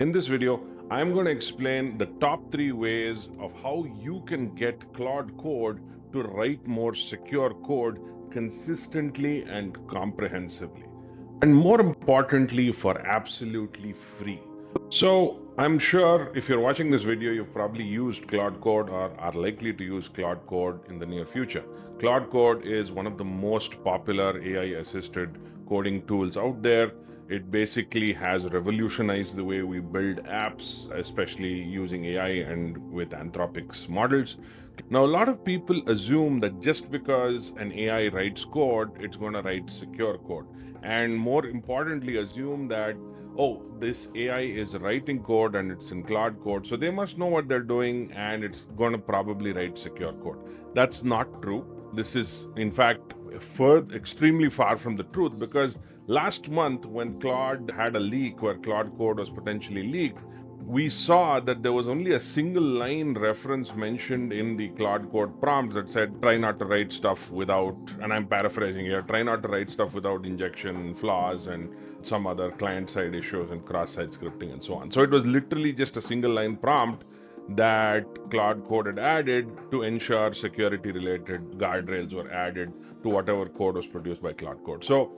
In this video, I'm going to explain the top 3 ways of how you can get Claude Code to write more secure code consistently and comprehensively. And more importantly, for absolutely free. So, I'm sure if you're watching this video, you've probably used Claude Code or are likely to use Claude Code in the near future. Claude Code is one of the most popular AI assisted coding tools out there. It basically has revolutionized the way we build apps, especially using AI and with Anthropic's models. Now, a lot of people assume that just because an AI writes code, it's going to write secure code. And more importantly, assume that, oh, this AI is writing code and it's in Claude Code, so they must know what they're doing and it's going to probably write secure code. That's not true. This is, in fact, extremely far from the truth, because last month when Claude had a leak where Claude Code was potentially leaked, we saw that there was only a single line reference mentioned in the Claude Code prompts that said, try not to write stuff without, and I'm paraphrasing here, try not to write stuff without injection flaws and some other client-side issues and cross-site scripting and so on. So it was literally just a single line prompt that Claude Code had added to ensure security-related guardrails were added to whatever code was produced by Claude Code. So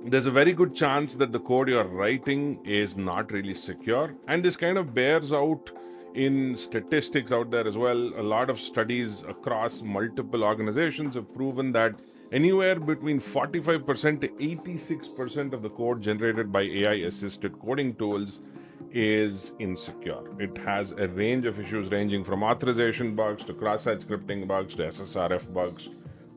there's a very good chance that the code you're writing is not really secure. And this kind of bears out in statistics out there as well. A lot of studies across multiple organizations have proven that anywhere between 45% to 86% of the code generated by AI-assisted coding tools is insecure. It has a range of issues ranging from authorization bugs to cross-site scripting bugs to SSRF bugs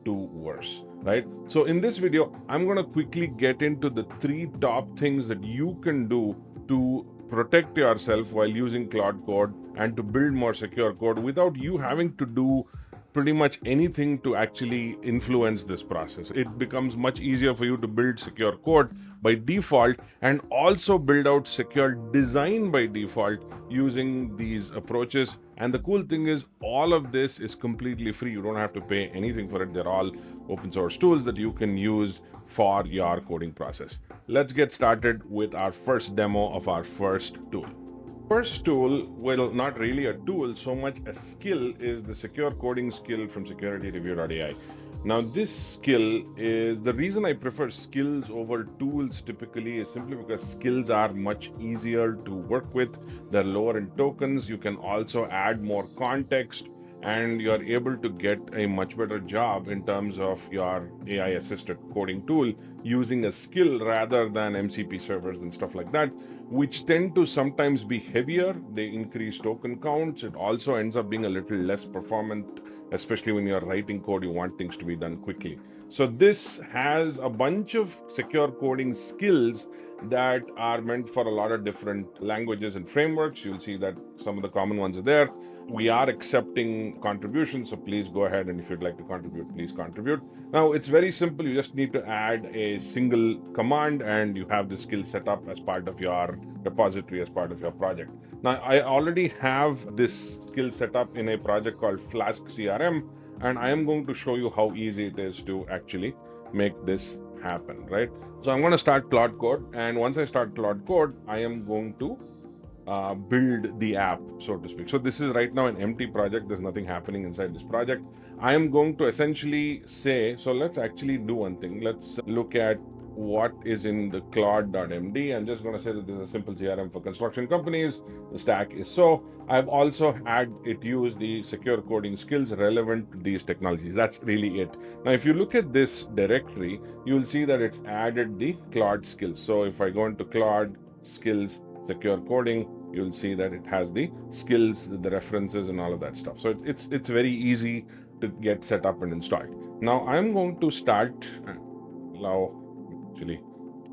to worse, right? So in this video, I'm going to quickly get into the 3 top things that you can do to protect yourself while using Claude Code and to build more secure code without you having to do pretty much anything to actually influence this process. It becomes much easier for you to build secure code by default and also build out secure design by default using these approaches. And the cool thing is, all of this is completely free. You don't have to pay anything for it. They're all open source tools that you can use for your coding process. Let's get started with our first demo of our first tool. First tool, well, not really a tool so much a skill, is the secure coding skill from securityreview.ai. Now, this skill is the reason I prefer skills over tools typically is simply because skills are much easier to work with. They're lower in tokens. You can also add more context, and you're able to get a much better job in terms of your AI assisted coding tool using a skill rather than MCP servers and stuff like that, which tend to sometimes be heavier. They increase token counts. It also ends up being a little less performant, especially when you're writing code, you want things to be done quickly. So this has a bunch of secure coding skills that are meant for a lot of different languages and frameworks. You'll see that some of the common ones are there. We are accepting contributions, so please go ahead, and if you'd like to contribute, please contribute. Now, it's very simple. You just need to add a single command and you have the skill set up as part of your repository, as part of your project. Now, I already have this skill set up in a project called Flask CRM, and I am going to show you how easy it is to actually make this happen, right? So I'm going to start Claude Code, and once I start Claude Code, I am going to build the app, so to speak. So this is right now an empty project. There's nothing happening inside this project. I am going to essentially say, so let's actually do one thing. Let's look at what is in the Claude.md. I'm just going to say that this is a simple CRM for construction companies. The stack is so. I've also had it use the secure coding skills relevant to these technologies. That's really it. Now, if you look at this directory, you'll see that it's added the Claude skills. So if I go into Claude skills, secure coding, you'll see that it has the skills, the references, and all of that stuff. So it's very easy to get set up and installed. Now I'm going to start. Actually,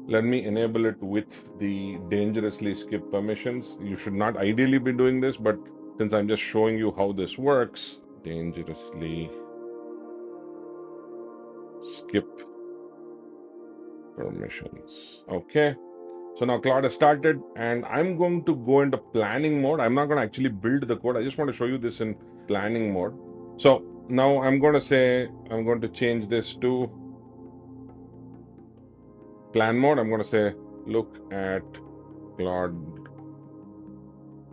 let me enable it with the dangerously skip permissions. You should not ideally be doing this, but since I'm just showing you how this works, dangerously skip permissions. Okay. So now Claude has started, and I'm going to go into planning mode. I'm not going to actually build the code. I just want to show you this in planning mode. So now I'm going to say, I'm going to change this to plan mode. I'm going to say, look at Claude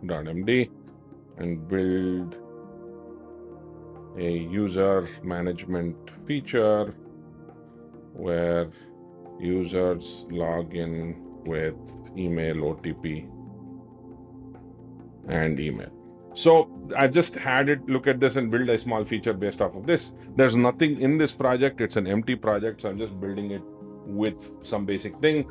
.md and build a user management feature where users log in with email, OTP, and email. So I just had it look at this and build a small feature based off of this. There's nothing in this project. It's an empty project. So I'm just building it with some basic thing.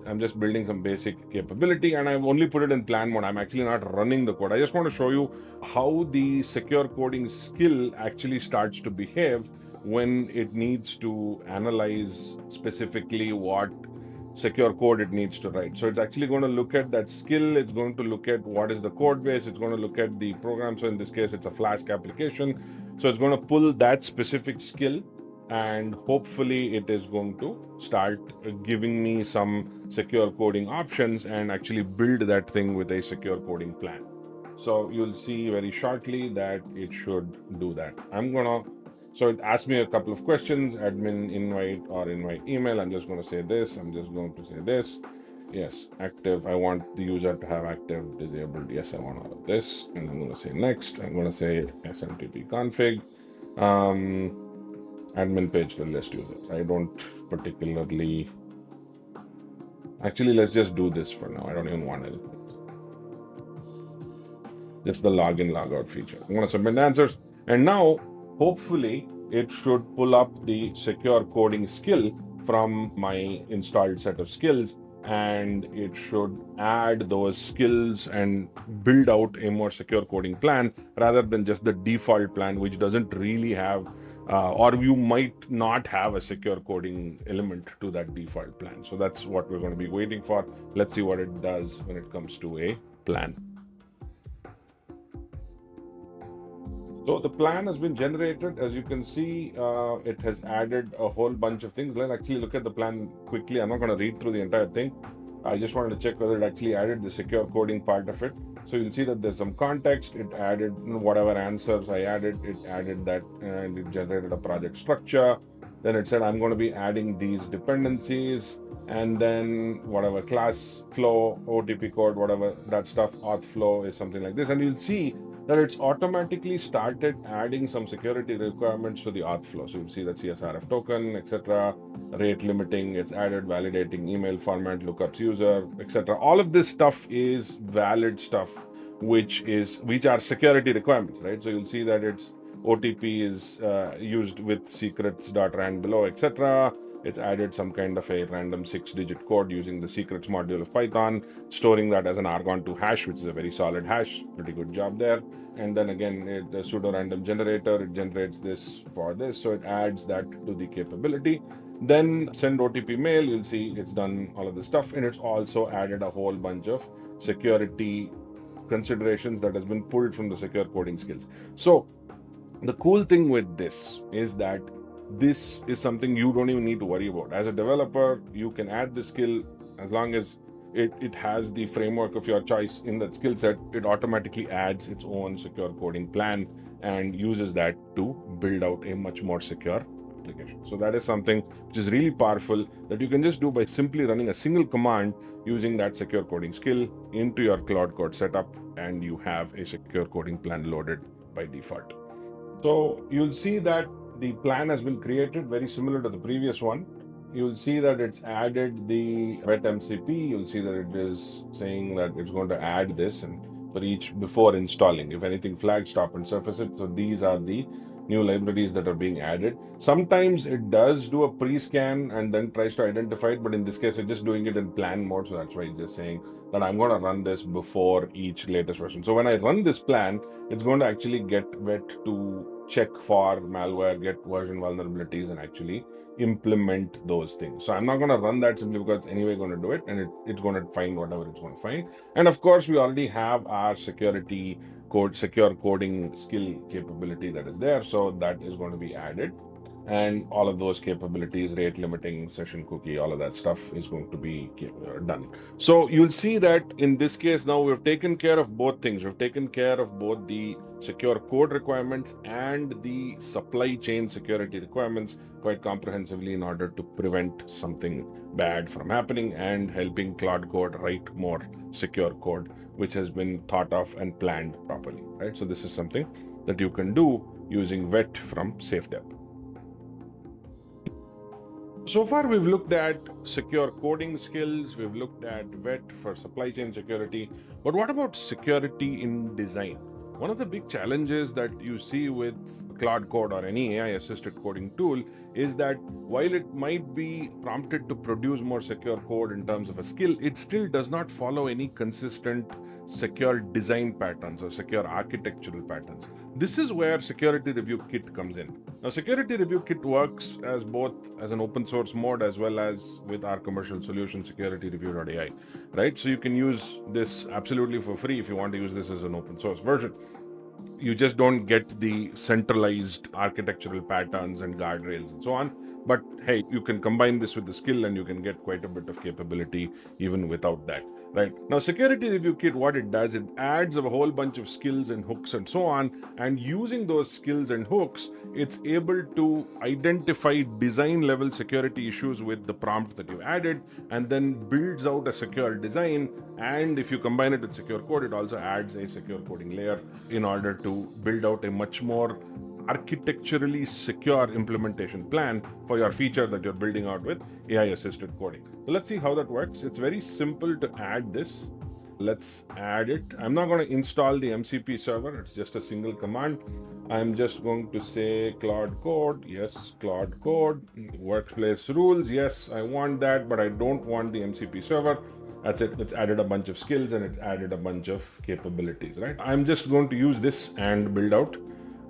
I'm just building some basic capability, and I've only put it in plan mode. I'm actually not running the code. I just want to show you how the secure coding skill actually starts to behave when it needs to analyze specifically what secure code it needs to write. So it's actually going to look at that skill. It's going to look at what is the code base. It's going to look at the program. So in this case, it's a Flask application. So it's going to pull that specific skill, and hopefully it is going to start giving me some secure coding options and actually build that thing with a secure coding plan. So you'll see very shortly that it should do that. So it asked me a couple of questions, admin invite or invite email. I'm just going to say this. I'm just going to say this. Yes, active. I want the user to have active, disabled. Yes, I want all of this. And I'm going to say next. I'm going to say SMTP config. Admin page to list users. I don't particularly. Actually, let's just do this for now. I don't even want it. Just the login, logout feature. I'm going to submit answers. And now, hopefully, it should pull up the secure coding skill from my installed set of skills, and it should add those skills and build out a more secure coding plan rather than just the default plan, which doesn't really have, or you might not have a secure coding element to that default plan. So that's what we're going to be waiting for. Let's see what it does when it comes to a plan. So the plan has been generated. As you can see, it has added a whole bunch of things. Let's actually look at the plan quickly. I'm not going to read through the entire thing. I just wanted to check whether it actually added the secure coding part of it. So you'll see that there's some context. It added whatever answers I added. It added that, and it generated a project structure. Then it said, I'm going to be adding these dependencies, and then whatever class flow, OTP code, whatever that stuff, auth flow is something like this. And you'll see that it's automatically started adding some security requirements to the auth flow. So you'll see that CSRF token, etc., rate limiting, it's added validating email format, lookups user, etc. All of this stuff is valid stuff, which are security requirements, right? So you'll see that it's OTP is used with secrets.rand below, etc. It's added some kind of a random 6-digit code using the secrets module of Python, storing that as an Argon2 hash, which is a very solid hash. Pretty good job there. And then again, the pseudo random generator, it generates this for this. So it adds that to the capability. Then send OTP mail, you'll see it's done all of this stuff. And it's also added a whole bunch of security considerations that has been pulled from the secure coding skills. So the cool thing with this is that this is something you don't even need to worry about. As a developer, you can add the skill as long as it has the framework of your choice in that skill set. It automatically adds its own secure coding plan and uses that to build out a much more secure application. So that is something which is really powerful that you can just do by simply running a single command using that secure coding skill into your Claude Code setup, and you have a secure coding plan loaded by default. So you'll see that the plan has been created very similar to the previous one. You'll see that it's added the wet MCP. You'll see that it is saying that it's going to add this, and for each before installing, if anything flags, stop and surface it. So these are the new libraries that are being added. Sometimes it does do a pre-scan and then tries to identify it, but in this case, it's just doing it in plan mode. So that's why it's just saying that I'm going to run this before each latest version. So when I run this plan, it's going to actually get wet to check for malware, get version vulnerabilities, and actually implement those things. So I'm not going to run that simply because it's anyway going to do it, and it's going to find whatever it's going to find. And of course, we already have our secure coding skill capability that is there. So that is going to be added. and all of those capabilities, rate limiting, session cookie, all of that stuff is going to be done. So you'll see that in this case now we've taken care of both things. We've taken care of both the secure code requirements and the supply chain security requirements quite comprehensively in order to prevent something bad from happening and helping Claude Code write more secure code, which has been thought of and planned properly, right? So this is something that you can do using VET from SafeDep. So far, we've looked at secure coding skills, we've looked at VET for supply chain security, but what about security in design? One of the big challenges that you see with Claude Code or any AI assisted coding tool is that while it might be prompted to produce more secure code in terms of a skill, it still does not follow any consistent secure design patterns or secure architectural patterns. This is where Security Review Kit comes in. Now, Security Review Kit works as both as an open source mode as well as with our commercial solution, securityreview.ai, right? So you can use this absolutely for free if you want to use this as an open source version. You just don't get the centralized architectural patterns and guardrails and so on. But hey, you can combine this with the skill and you can get quite a bit of capability even without that, right? Now, Security Review Kit, what it does, it adds a whole bunch of skills and hooks and so on. And using those skills and hooks, it's able to identify design level security issues with the prompt that you added and then builds out a secure design. And if you combine it with secure code, it also adds a secure coding layer in order to build out a much more architecturally secure implementation plan for your feature that you're building out with AI assisted coding. So let's see how that works. It's very simple to add this. Let's add it. I'm not going to install the MCP server. It's just a single command. I'm just going to say Claude Code. Yes, Claude Code. Workplace rules. Yes, I want that, but I don't want the MCP server. That's it. It's added a bunch of skills and it's added a bunch of capabilities, right? I'm just going to use this and build out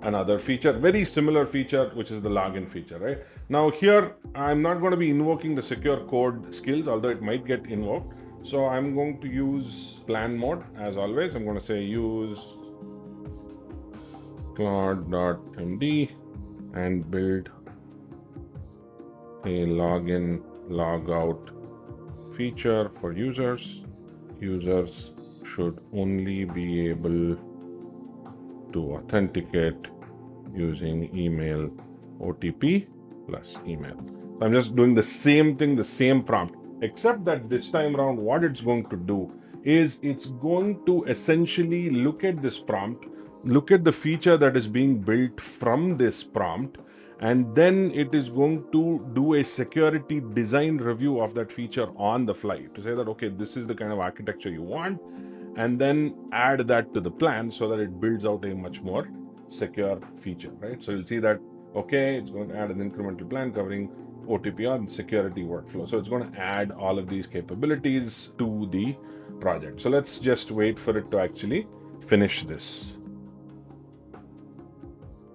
another feature, very similar feature, which is the login feature, right? Now here, I'm not going to be invoking the secure code skills, although it might get invoked. So I'm going to use plan mode as always. I'm going to say use claude.md and build a login logout feature for users. Users should only be able to authenticate using email OTP plus email. I'm just doing the same thing, the same prompt, except that this time around, what it's going to do is it's going to essentially look at this prompt, look at the feature that is being built from this prompt, and then it is going to do a security design review of that feature on the fly to say that, okay, this is the kind of architecture you want, and then add that to the plan so that it builds out a much more secure feature, right? So you'll see that, okay, it's going to add an incremental plan covering OTP on security workflow. So it's going to add all of these capabilities to the project. So let's just wait for it to actually finish this.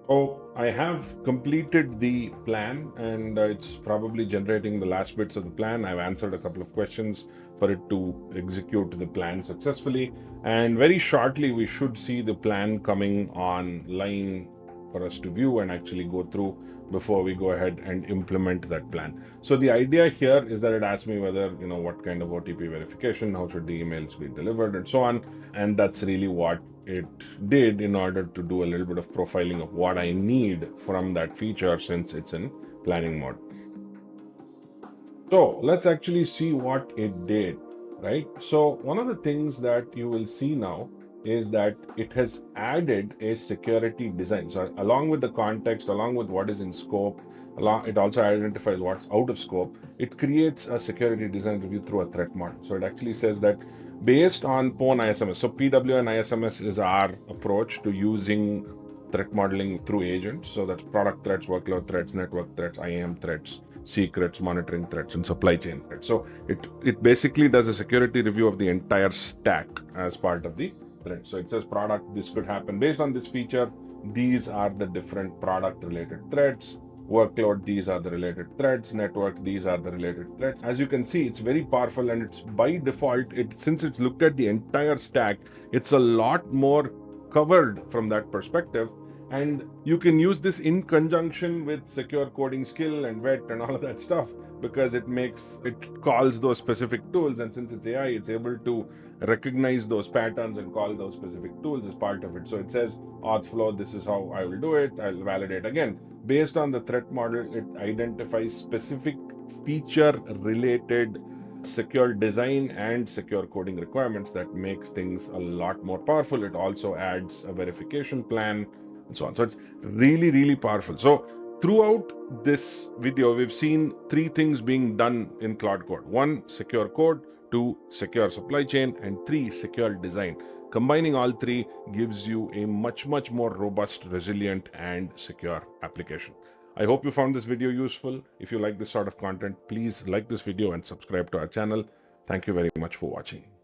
So I have completed the plan and it's probably generating the last bits of the plan. I've answered a couple of questions for it to execute the plan successfully. And very shortly, we should see the plan coming online for us to view and actually go through before we go ahead and implement that plan. So the idea here is that it asks me whether, what kind of OTP verification, how should the emails be delivered and so on. And that's really what it did in order to do a little bit of profiling of what I need from that feature since it's in planning mode. So let's actually see what it did, right? So one of the things that you will see now is that it has added a security design. So along with the context, along with what is in scope, it also identifies what's out of scope. It creates a security design review through a threat model. So it actually says that based on PWN ISMS. So PW and ISMS is our approach to using threat modeling through agents. So that's product threats, workload threats, network threats, IAM threats, secrets, monitoring threats, and supply chain threats. So it basically does a security review of the entire stack as part of the threat. So it says product, this could happen based on this feature. These are the different product related threats. Workload, these are the related threats. Network, these are the related threats. As you can see, it's very powerful and it's by default, since it's looked at the entire stack, it's a lot more covered from that perspective. And you can use this in conjunction with secure coding skill and vet and all of that stuff, because it calls those specific tools. And since it's AI, it's able to recognize those patterns and call those specific tools as part of it. So it says auth flow, this is how I will do it. I'll validate again. Based on the threat model, it identifies specific feature related secure design and secure coding requirements that makes things a lot more powerful. It also adds a verification plan and so on. So it's really, really powerful. So throughout this video, we've seen three things being done in Claude Code. One, secure code. Two, secure supply chain. And three, secure design. Combining all three gives you a much, much more robust, resilient, and secure application. I hope you found this video useful. If you like this sort of content, please like this video and subscribe to our channel. Thank you very much for watching.